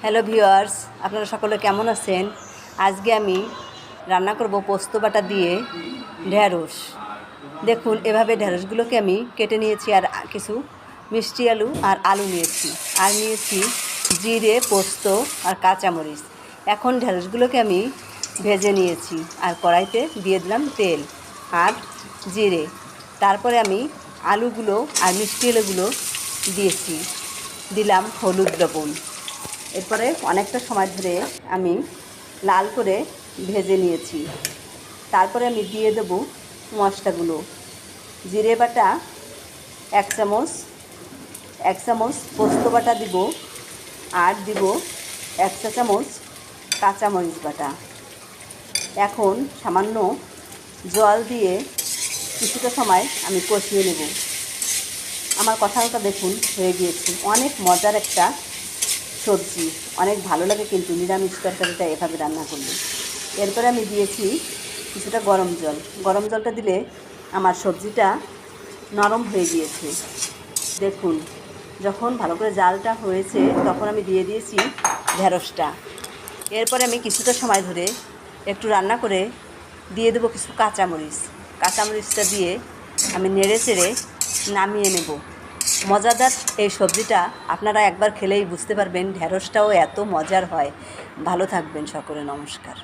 Hello viewers, আপনারা সকলে কেমন আছেন? আজকে আমি রান্না করব পোস্ত বাটা দিয়ে ঢ্যাঁড়স। দেখুন, এভাবে ঢ্যাঁড়সগুলোকে আমি কেটে নিয়েছি, আর কিছু মিষ্টি আলু আর আলু নিয়েছি, আর নিয়েছি জিরে, পোস্ত আর কাঁচামরিচ। এখন ঢ্যাঁড়সগুলোকে আমি ভেজে নিয়েছি, আর কড়াইতে দিয়ে দিলাম তেল আর জিরে। তারপরে আমি আলুগুলো আর মিষ্টি আলুগুলো দিয়েছি, দিলাম হলুদ লবণ। এরপরে অনেকটা সময় ধরে আমি লাল করে ভেজে নিয়েছি। তারপরে আমি দিয়ে দেব মশলাগুলো। জিরে বাটা 1 চামচ, পোস্ত বাটা দিব, আর দিব 1 চা চামচ কাঁচামরিচ বাটা। এখন সামান্য জল দিয়ে কিছুটা সময় আমি কষিয়ে নেব। আমার কথাটা দেখুন হয়ে গিয়েছে। অনেক মজার একটা সবজি, অনেক ভালো লাগে কিন্তু নিরামিষ তরকারিটা এভাবে রান্না করলে। এরপরে আমি দিয়েছি কিছুটা গরম জলটা দিলে আমার সবজিটা নরম হয়ে গিয়েছে। দেখুন, যখন ভালো করে জালটা হয়েছে তখন আমি দিয়ে দিয়েছি ঢ্যাঁড়সটা। এরপরে আমি কিছুটা সময় ধরে একটু রান্না করে দিয়ে দেবো কিছু কাঁচামরিচটা দিয়ে আমি নেড়ে চেড়ে নামিয়ে নেব। মজাদার এই সবজিটা আপনারা একবার খেলেই বুঝতে পারবেন ঢ্যাঁড়সটাও এত মজার হয়। ভালো থাকবেন সকলে, নমস্কার।